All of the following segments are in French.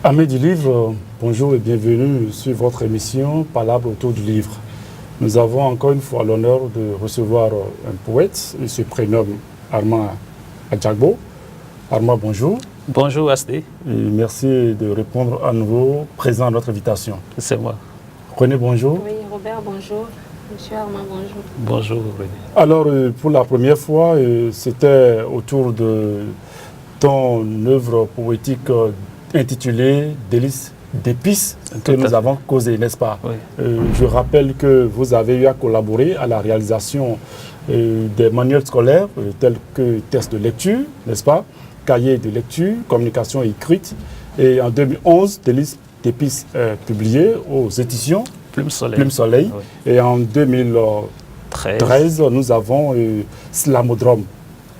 Amis du livre, bonjour et bienvenue sur votre émission Palabre autour du livre. Nous avons encore une fois l'honneur de recevoir un poète, il se prénomme Armand Adjagbo. Armand, bonjour. Bonjour Asté. Et merci de répondre à nouveau présent à notre invitation. C'est moi. René, bonjour. Oui, Robert, bonjour. Monsieur Armand, bonjour. Bonjour René. Alors, pour la première fois, c'était autour de ton œuvre poétique intitulée Délices d'épices que nous avons causé, n'est-ce pas? Oui. Je rappelle que vous avez eu à collaborer à la réalisation des manuels scolaires tels que tests de lecture, n'est-ce pas? Cahiers de lecture, communication écrite. Et en 2011, Délices d'épices publié aux éditions Plume Soleil. Plume Soleil. Oui. Et en 2013, nous avons Slamodrome,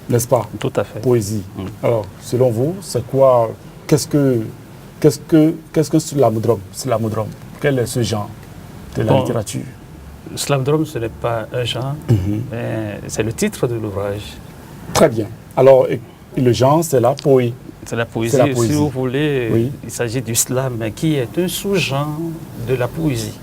n'est-ce pas? Tout à fait. Poésie. Alors, selon vous, c'est quoi? Qu'est-ce que Slamodrome? Quel est ce genre de la littérature? Slamodrome, ce n'est pas un genre, mais c'est le titre de l'ouvrage. Très bien. Alors, et le genre, c'est la poésie. C'est la poésie. Si vous voulez, oui. Il s'agit du slam, qui est un sous-genre de la poésie.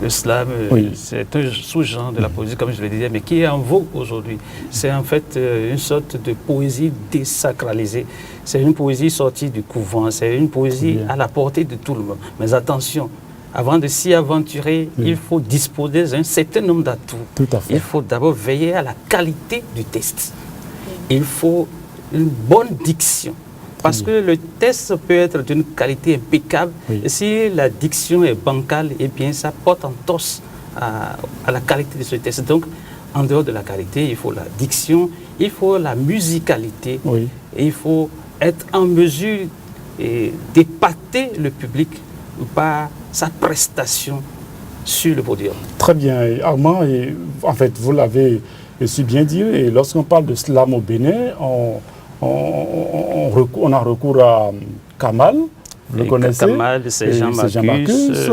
Le slam, oui. C'est un sous-genre de la poésie, comme je le disais, mais qui est en vogue aujourd'hui. C'est en fait une sorte de poésie désacralisée. C'est une poésie sortie du couvent, c'est une poésie à la portée de tout le monde. Mais attention, avant de s'y aventurer, il faut disposer d'un certain nombre d'atouts. Tout à fait. Il faut d'abord veiller à la qualité du texte. Il faut une bonne diction. Parce que le texte peut être d'une qualité impeccable. Et si la diction est bancale, eh bien, ça porte entorse à la qualité de ce texte. Donc, en dehors de la qualité, il faut la diction, il faut la musicalité, et il faut être en mesure d'épater le public par sa prestation sur le podium. Très bien, Armand, en fait, vous l'avez si bien dit, et lorsqu'on parle de slam au Bénin, on a recours à Kamal, vous le connaissez? Kamal, c'est Jean-Marcus.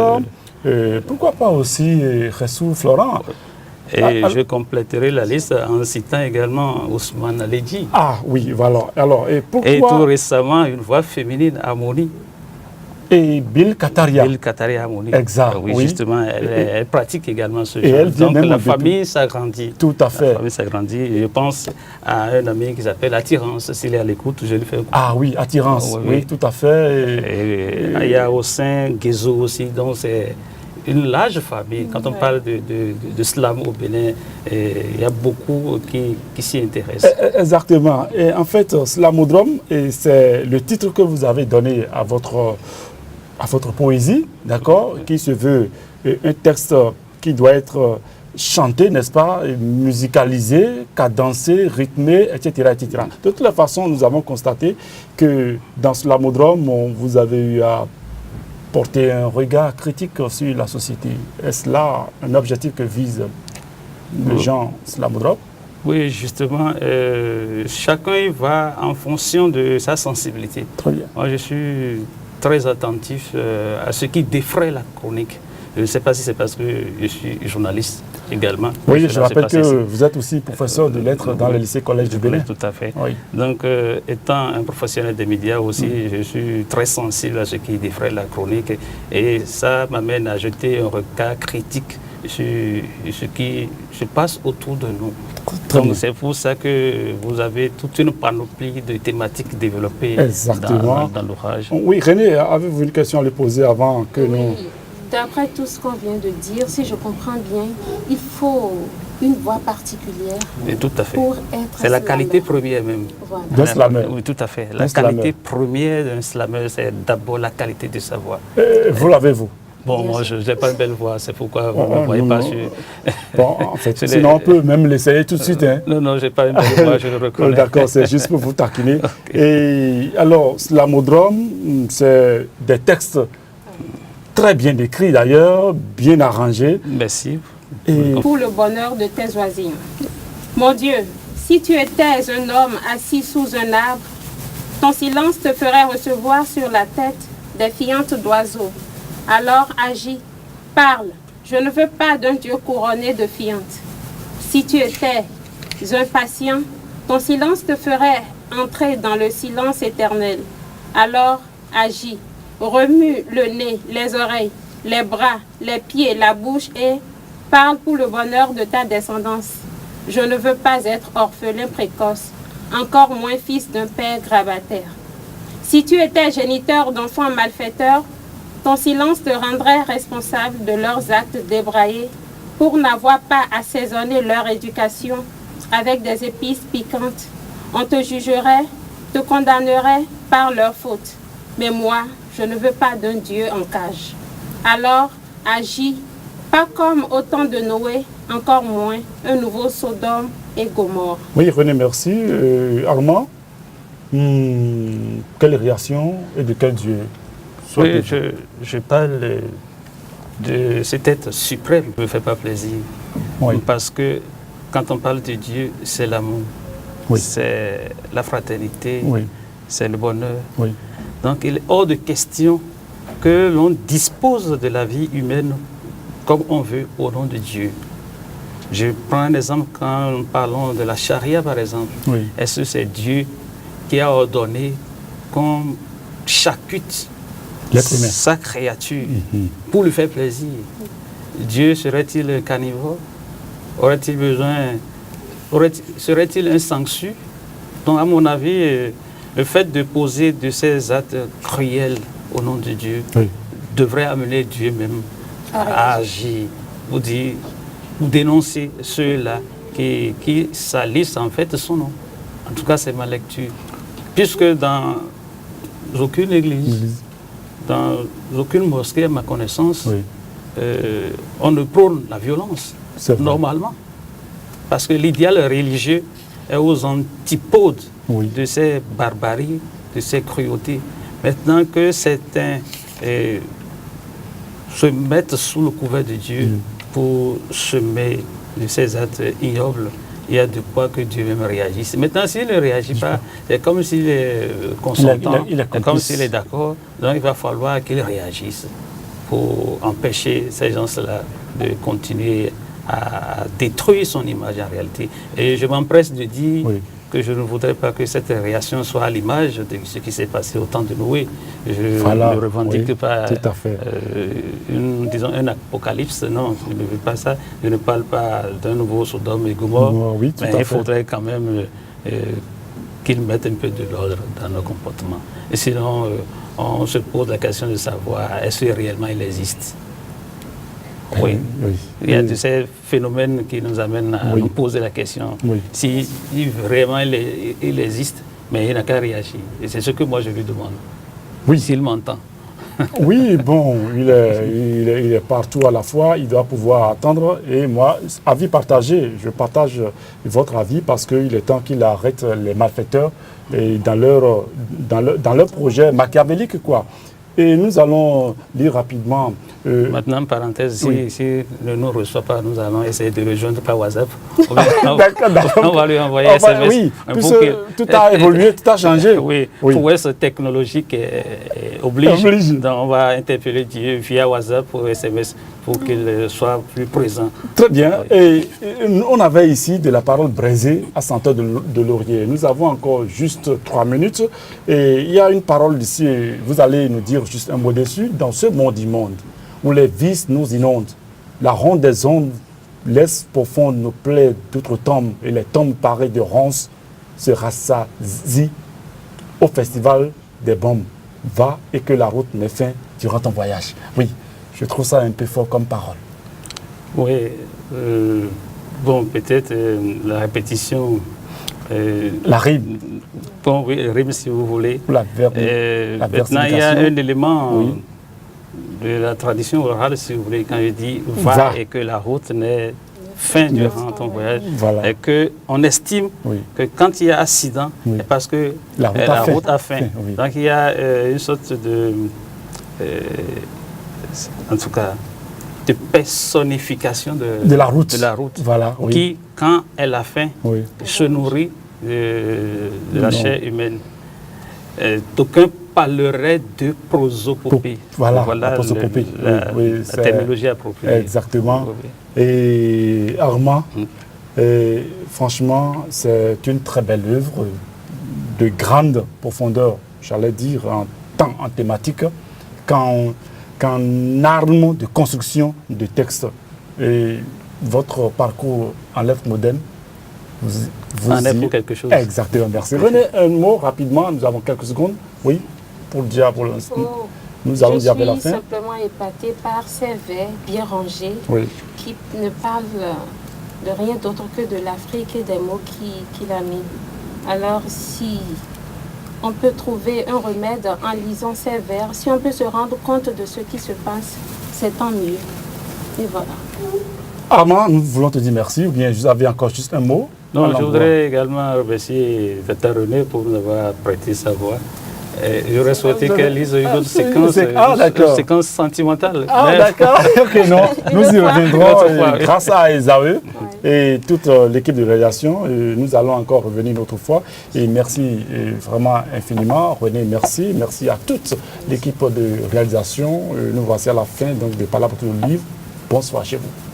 Pourquoi pas aussi Ressou Florent? Et je compléterai la liste en citant également Ousmane Aledji. Ah oui, voilà. Alors, pourquoi... Et tout récemment, une voix féminine, Amoni. Et Bill Kataria. Bill Kataria Amoni. Exact. Oui, justement, elle pratique également ce genre. Et elle donc la famille s'agrandit. Tout à fait. La famille s'agrandit. Je pense à un ami qui s'appelle Attirance. S'il est à l'écoute, je lui fais. Ah oui, Attirance. Oui, tout à fait. Et il y a au sein Guézo aussi. Donc c'est une large famille. Quand on parle de slam au Bénin, il y a beaucoup qui s'y intéressent. Exactement. Et en fait, Slamodrome, c'est le titre que vous avez donné à votre poésie, d'accord, qui se veut un texte qui doit être chanté, n'est-ce pas, musicalisé, cadencé, rythmé, etc., etc. De toute façon, nous avons constaté que dans Slamodrome, vous avez eu à porter un regard critique sur la société. Est-ce là un objectif que vise le genre Slamodrome? Oui, justement, chacun y va en fonction de sa sensibilité. Très bien. Moi, je suis très attentif à ce qui défraie la chronique. Je ne sais pas si c'est parce que je suis journaliste également. Oui, je rappelle que vous êtes aussi professeur de lettres dans le lycée collège du Bénin. Tout à fait. Oui. Donc, étant un professionnel des médias aussi, je suis très sensible à ce qui défraie la chronique. Et ça m'amène à jeter un regard critique sur ce qui se passe autour de nous. Donc c'est pour ça que vous avez toute une panoplie de thématiques développées dans l'ouvrage. Oui, René, avez-vous une question à lui poser avant que nous... D'après tout ce qu'on vient de dire, si je comprends bien, il faut une voix particulière. Et tout à fait. Pour être c'est la qualité première même. Voilà. D'un slammer. Oui, tout à fait. La qualité première d'un slammer, c'est d'abord la qualité de sa voix. Vous l'avez-vous? Bon, moi, je n'ai pas une belle voix, c'est pourquoi vous ne me voyez pas sur... Bon, en fait, sinon on peut même l'essayer tout de suite. Hein. Non, je n'ai pas une belle voix, je le reconnais. D'accord, c'est juste pour vous taquiner. Et alors, Slamodrome, c'est des textes très bien écrits d'ailleurs, bien arrangés. Merci. Pour le bonheur de tes oisillons. Mon Dieu, si tu étais un homme assis sous un arbre, ton silence te ferait recevoir sur la tête des fientes d'oiseaux. Alors agis, parle. Je ne veux pas d'un Dieu couronné de fientes. Si tu étais un patient, ton silence te ferait entrer dans le silence éternel. Alors agis, remue le nez, les oreilles, les bras, les pieds, la bouche et parle pour le bonheur de ta descendance. Je ne veux pas être orphelin précoce, encore moins fils d'un père grabataire. Si tu étais géniteur d'enfants malfaiteurs, ton silence te rendrait responsable de leurs actes débraillés pour n'avoir pas assaisonné leur éducation avec des épices piquantes. On te jugerait, te condamnerait par leurs fautes. Mais moi, je ne veux pas d'un Dieu en cage. Alors, agis, pas comme au temps de Noé, encore moins un nouveau Sodome et Gomorrhe. Oui, René, merci. Armand, quelle réaction et de quel Dieu? Oui, je parle de cet être suprême qui ne me fait pas plaisir. Oui. Parce que quand on parle de Dieu, c'est l'amour, Oui. c'est la fraternité, Oui. c'est le bonheur. Oui. Donc il est hors de question que l'on dispose de la vie humaine comme on veut au nom de Dieu. Je prends un exemple quand nous parlons de la charia par exemple. Oui. Est-ce que c'est Dieu qui a ordonné qu'on charcute L'être humain. sa créature pour lui faire plaisir? Dieu serait-il un carnivore? Aurait-il besoin, serait-il un sangsue? Donc à mon avis, le fait de poser de ces actes cruels au nom de Dieu devrait amener Dieu même à agir, ou dire, ou dénoncer ceux-là qui salissent en fait son nom. En tout cas, c'est ma lecture. Puisque dans aucune église, dans aucune mosquée, à ma connaissance, on ne prône la violence, normalement. Parce que l'idéal religieux est aux antipodes de ces barbaries, de ces cruautés. Maintenant que certains se mettent sous le couvert de Dieu pour semer de ces actes ignobles, il y a de quoi que Dieu même réagisse. Maintenant, s'il ne réagit pas, c'est comme s'il est consentant, c'est comme s'il est d'accord. Donc il va falloir qu'il réagisse pour empêcher ces gens-là de continuer à détruire son image en réalité. Et je m'empresse de dire que je ne voudrais pas que cette réaction soit à l'image de ce qui s'est passé au temps de Noé. Je ne revendique pas disons un apocalypse, non, je ne veux pas ça. Je ne parle pas d'un nouveau Sodome et Gomorrhe, mais il faudrait quand même qu'ils mettent un peu de l'ordre dans nos comportements. Et sinon, on se pose la question de savoir est-ce que réellement il existe. Oui. Il y a de ces phénomènes qui nous amènent à nous poser la question. Si vraiment il existe, mais il n'a qu'à réagir. Et c'est ce que moi je lui demande. Oui. S'il m'entend. Oui, bon, il est partout à la fois, il doit pouvoir attendre. Et moi, avis partagé, je partage votre avis parce qu'il est temps qu'il arrête les malfaiteurs et dans leur projet machiavélique, quoi. Et nous allons lire rapidement. Maintenant, parenthèse, si ne nous reçoit pas, nous allons essayer de le joindre par WhatsApp. On va lui envoyer un SMS. Oui, tout a évolué, tout a changé. Oui, prouesse technologique oblige. Donc, on va interpeller Dieu via WhatsApp ou SMS pour qu'il soit plus présent. Très bien. Et on avait ici de la parole brisée à Senteur de Laurier. Nous avons encore juste 3 minutes. Et il y a une parole d'ici, vous allez nous dire juste un mot dessus. Dans ce monde immonde, où les vices nous inondent, la ronde des ondes laisse profonde nos plaies d'outre-tombe et les tombes parées de ronces se rassasient au festival des bombes. Va et que la route n'ait fin durant ton voyage. Oui, je trouve ça un peu fort comme parole. Oui, bon, peut-être la répétition. La rime. Bon, oui, rime si vous voulez. La maintenant, il y a un élément de la tradition orale, si vous voulez, quand je dis va et que la route n'ait fin durant ton voyage, et qu'on estime que quand il y a accident, c'est parce que la route a faim. Donc il y a une sorte de, en tout cas, de personnification de la route, voilà, qui, quand elle a faim, se nourrit de la chair humaine. D'aucuns parleraient de prosopopée. Voilà la prosopopée. La terminologie appropriée. Exactement. Et Armand, franchement, c'est une très belle œuvre de grande profondeur, j'allais dire, en tant en thématique qu'en arme de construction de textes. Et votre parcours en lettres modernes, vous en est pour quelque chose. Exactement, merci. René, un mot rapidement, nous avons quelques secondes. Oui, pour le dire pour l'instant. Oh, Nous allons dire à la je fin. suis simplement épatée par ces vers bien rangés qui ne parlent de rien d'autre que de l'Afrique et des mots qu'il a mis. Alors, si on peut trouver un remède en lisant ces vers, si on peut se rendre compte de ce qui se passe, c'est tant mieux. Et voilà. Armand, nous voulons te dire merci, ou bien vous avez encore juste un mot? Non, je voudrais également remercier Veta René pour nous avoir prêté sa voix. J'aurais souhaité qu'elle lise une autre séquence, une séquence sentimentale. Ah, d'accord. Ok, non. Nous y reviendrons grâce à Esaü et toute l'équipe de réalisation. Nous allons encore revenir une autre fois. Et merci vraiment infiniment. René, merci. Merci à toute l'équipe de réalisation. Nous voici à la fin donc, de Palabres pour le livre. Bonsoir chez vous.